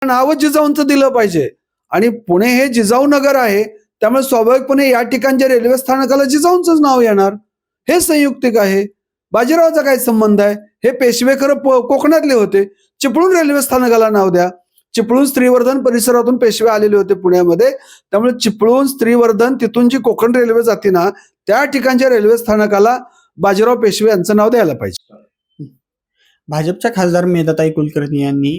नाव जिजाऊंचं दिलं पाहिजे. आणि पुणे हे जिजाऊ नगर आहे, त्यामुळे स्वाभाविकपणे या ठिकाणच्या रेल्वे स्थानकाला जिजाऊंचंच नाव येणार. हे संयुक्तिक आहे. बाजीरावाचा काय संबंध आहे? हे पेशवे खरं कोकणातले होते. चिपळूण रेल्वे स्थानकाला नाव द्या. चिपळूण स्त्रीवर्धन परिसरातून पेशवे आलेले होते पुण्यामध्ये, त्यामुळे चिपळूण स्त्रीवर्धन तिथून जी कोकण रेल्वे जाते ना, त्या ठिकाणच्या रेल्वे स्थानकाला बाजीराव पेशवे यांचं नाव द्यायला पाहिजे. भाजपच्या खासदार मेधाताई कुलकर्णी यांनी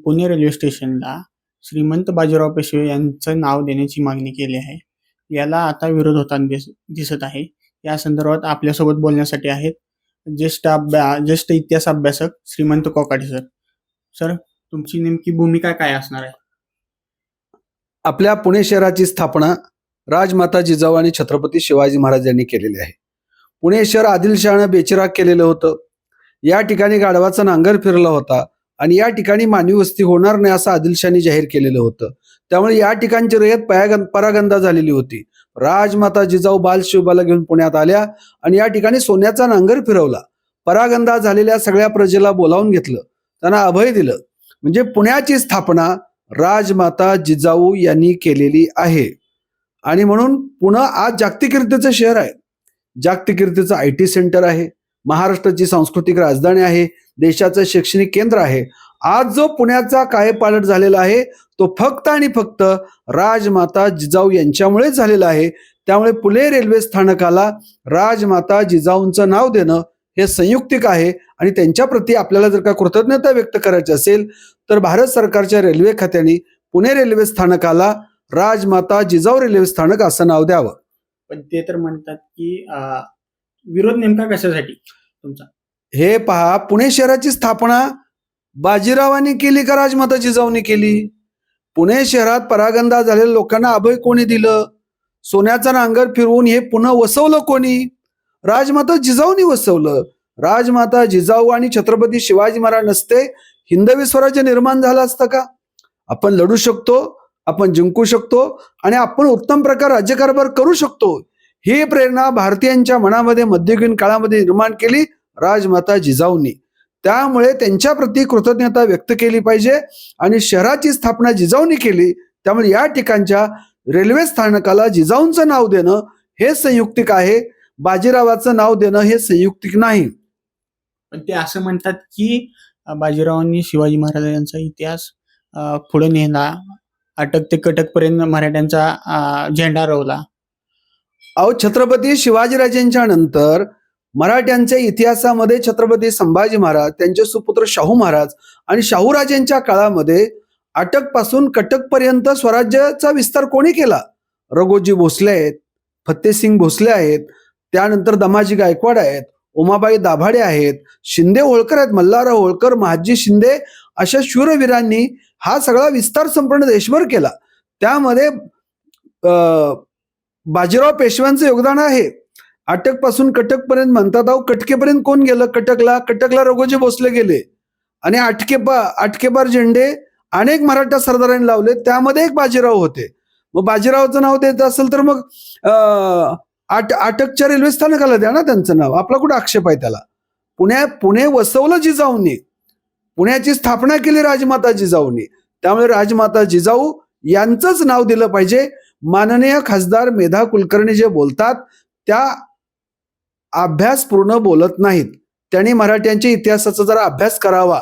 पुणे रेल्वे स्टेशनला श्रीमंत बाजीराव पेशवे यांचं नाव देण्याची मागणी केली आहे. याला आता विरोध होताना दिसत आहे. या संदर्भात आपल्यासोबत बोलण्यासाठी आहेत ज्येष्ठ इतिहास अभ्यासक श्रीमंत कोकाटे सर. सर, तुमची नेमकी भूमिका काय असणार आहे? आपल्या पुणे शहराची स्थापना राजमाता जिजाऊ आणि छत्रपती शिवाजी महाराज यांनी केलेली आहे. पुणे शहर आदिलशहानं बेचिराग केलेलं होतं. या ठिकाणी गाढवाचा नांगर फिरला होता आणि या ठिकाणी मानवी वस्ती होणार नाही असं आदिलशहानी जाहीर केलेलं होतं. त्यामुळे या ठिकाणची रयत परागंदा झालेली होती. राजमाता जिजाऊ बाल शिवबाला घेऊन पुण्यात आल्या आणि या ठिकाणी सोन्याचा नांगर फिरवला. परागंदा झालेल्या सगळ्या प्रजेला बोलावून घेतलं, त्यांना अभय दिलं. म्हणजे पुण्याची स्थापना राजमाता जिजाऊ यांनी केलेली आहे. आणि म्हणून पुणे आज जागतिक कीर्तीचं शहर आहे. जागतिक कीर्तीचं IT सेंटर आहे. महाराष्ट्राची सांस्कृतिक राजधानी आहे. देशाचं शैक्षणिक केंद्र आहे. आज जो पुण्याचा कायापालट झालेला आहे तो फक्त आणि फक्त राजमाता जिजाऊ यांच्यामुळेच झालेला आहे. त्यामुळे पुणे रेल्वे स्थानकाला राजमाता जिजाऊंचं नाव देणं हे संयुक्तिक आहे. आणि त्यांच्या प्रती आपल्याला जर का कृतज्ञता व्यक्त करायची असेल तर भारत सरकारच्या रेल्वे खात्याने पुणे रेल्वे स्थानकाला राजमाता जिजाऊ रेल्वे स्थानक असं नाव द्यावं. पण ते तर म्हणतात की विरोध नेमका कशासाठी तुमचा? हे पहा, पुणे शहराची स्थापना बाजीरावांनी केली का राजमाता जिजाऊंनी केली? पुणे शहरात परागंदा झालेल्या लोकांना अभय कोणी दिलं? सोन्याचा नांगर फिरवून हे पुन्हा वसवलं कोणी? राजमाता जिजाऊंनी वसवलं. राजमाता जिजाऊ आणि छत्रपती शिवाजी महाराज नसते हिंदवी स्वराज्य निर्माण झालं असतं का? आपण लढू शकतो, आपण जिंकू शकतो आणि आपण उत्तम प्रकार राज्यकारभार करू शकतो. ही प्रेरणा भारतीयांच्या मनामध्ये मध्ययुगीन काळामध्ये निर्माण केली राजमाता जिजाऊंनी. त्यामुळे त्यांच्या प्रती कृतज्ञता व्यक्त केली पाहिजे. आणि शहराची स्थापना जिजाऊंनी केली, त्यामुळे या ठिकाणच्या रेल्वे स्थानकाला जिजाऊंचं नाव देणं हे संयुक्तिक आहे. बाजीरावाचं नाव देणं हे संयुक्तिक नाही. पण ते असं म्हणतात की बाजीरावांनी शिवाजी महाराजांचा इतिहास पुढे नेला, अटक ते कटक पर्यंत मराठ्यांचा झेंडा रोवला. अहो, छत्रपती शिवाजीराजेंच्या नंतर मराठ्यांच्या इतिहासामध्ये छत्रपती संभाजी महाराज, त्यांचे सुपुत्र शाहू महाराज आणि शाहूराजेंच्या काळामध्ये अटक पासून कटक पर्यंत स्वराज्याचा विस्तार कोणी केला? रघोजी भोसले आहेत, फत्तेसिंग भोसले आहेत, त्यानंतर दमाजी गायकवाड आहेत, उमाबाई दाभाडे आहेत, शिंदे होळकर आहेत, मल्हारराव होळकर, महाजी शिंदे अशा शूरवीरांनी हा सगळा विस्तार संपूर्ण देशभर केला. त्यामध्ये बाजीराव पेशव्यांचं योगदान आहे. अटक पासून कटक पर्यंत म्हणतात. अहो, कटकेपर्यंत कोण गेलं? कटकला रघोजी भोसले गेले आणि आटकेबार झेंडे अनेक मराठा सरदारांनी लावले, त्यामध्ये एक बाजीराव होते. मग बाजीरावचं नाव देत असेल तर मग अटकच्या रेल्वे स्थानकाला द्या ना त्यांचं नाव. आपला कुठं आक्षेप आहे त्याला? पुणे वसवलं जिजाऊंनी, पुण्याची स्थापना केली राजमाता जिजाऊंनी. त्यामुळे राजमाता जिजाऊ यांचंच नाव दिलं पाहिजे. माननीय खासदार मेधा कुलकर्णी जे बोलतात त्या अभ्यासपूर्ण बोलत नाहीत. त्यांनी मराठ्यांच्या इतिहासाचा जरा अभ्यास करावा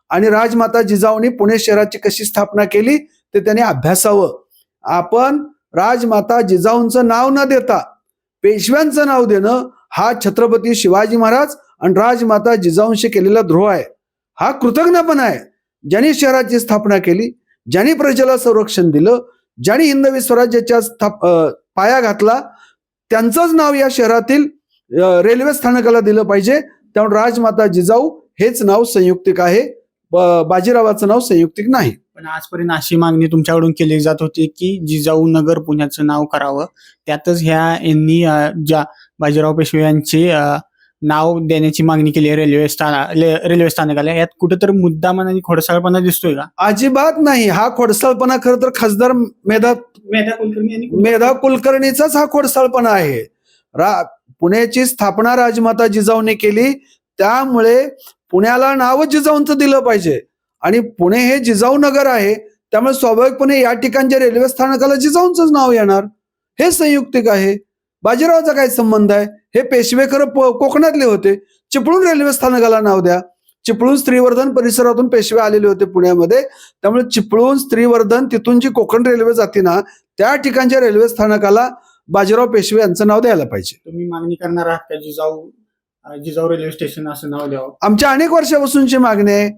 आणि राजमाता जिजाऊंनी पुणे शहराची कशी स्थापना केली ते त्यांनी अभ्यासावं. आपण राजमाता जिजाऊंचं नाव न देता पेशव्यांचं नाव देणं हा छत्रपती शिवाजी महाराज आणि राजमाता जिजाऊंशी केलेला द्रोह आहे. हा कृतज्ञपणा आहे. ज्यांनी शहराची स्थापना केली, ज्यांनी प्रजेला संरक्षण दिलं, ज्यांनी हिंदवी स्वराज्याच्या पाया घातला, त्यांचंच नाव या शहरातील रेल्वे स्थानकाला दिलं पाहिजे. त्यामुळे राजमाता जिजाऊ हेच नाव संयुक्तिक आहे, बाजीरावाचं नाव संयुक्तिक नाही. पण आजपर्यंत अशी मागणी तुमच्याकडून केली जात होती की जिजाऊ नगर पुण्याचं नाव करावं. त्यातच यांनी ज्या बाजीराव पेशवे यांचे नाव देण्याची मागणी केली आहे रेल्वे स्थानकाला. यात कुठेतरी मुद्दाम आणि खोडसाळपणा दिसतोय का? अजिबात नाही. हा खोडसाळपणा खरं तर खासदार मेधा कुलकर्णीचाच हा खोडसाळपणा आहे. पुण्याची स्थापना राजमाता जिजाऊने केली, त्यामुळे पुण्याला नाव जिजाऊंचं दिलं पाहिजे. आणि पुणे हे जिजाऊ नगर आहे, त्यामुळे स्वाभाविकपणे या ठिकाणच्या रेल्वे स्थानकाला जिजाऊंचंच नाव येणार. हे संयुक्तिक आहे. बाजीरावाचा काय संबंध आहे? हे पेशवे खरं कोकणातले होते. चिपळूण रेल्वे स्थानकाला नाव द्या. चिपळूण स्त्रीवर्धन परिसरातून पेशवे आलेले होते पुण्यामध्ये, त्यामुळे चिपळूण स्त्रीवर्धन तिथून जी कोकण रेल्वे जाते ना, त्या ठिकाणच्या रेल्वे स्थानकाला बाजीराव पेशवे यांचं नाव द्यायला पाहिजे. तुम्ही मागणी करणार आहात का जिजाऊ रेल्वे स्टेशन असं नाव द्यावं? आमच्या अनेक वर्षापासूनची मागणी आहे.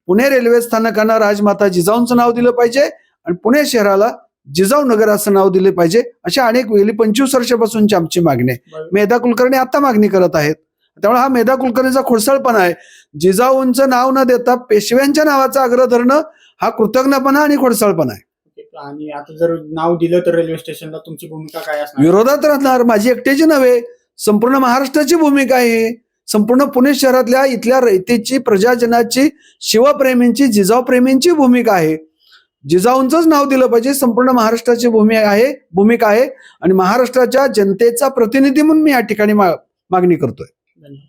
पुणे रेल्वे स्थानकांना राजमाता जिजाऊंचं नाव दिलं पाहिजे आणि पुणे शहराला जिजाऊ नगर असं नाव दिले पाहिजे. अशा अनेक गेली 25 वर्षापासूनची आमची मागणी आहे. मेधा कुलकर्णी आता मागणी करत आहेत. त्यामुळे हा मेधा कुलकर्णीचा खुळसळपणा आहे. जिजाऊंचं नाव न देता पेशव्यांच्या नावाचा आग्रह धरणं हा कृतज्ञपणा आणि खुळसळपणा आहे. आणि आता जर नाव दिलं तर रेल्वे स्टेशनला तुमची भूमिका काय असणार? विरोधात राहणार. माझी एकट्याची नव्हे, संपूर्ण महाराष्ट्राची भूमिका आहे. संपूर्ण पुणे शहरातल्या इथल्या रयतेची, प्रजाजनाची, शिवप्रेमींची, जिजाऊप्रेमींची भूमिका आहे. जिजाऊंचंच नाव दिलं पाहिजे. संपूर्ण महाराष्ट्राची भूमिका आहे आणि महाराष्ट्राच्या जनतेचा प्रतिनिधी म्हणून मी या ठिकाणी मागणी करतोय. धन्यवाद.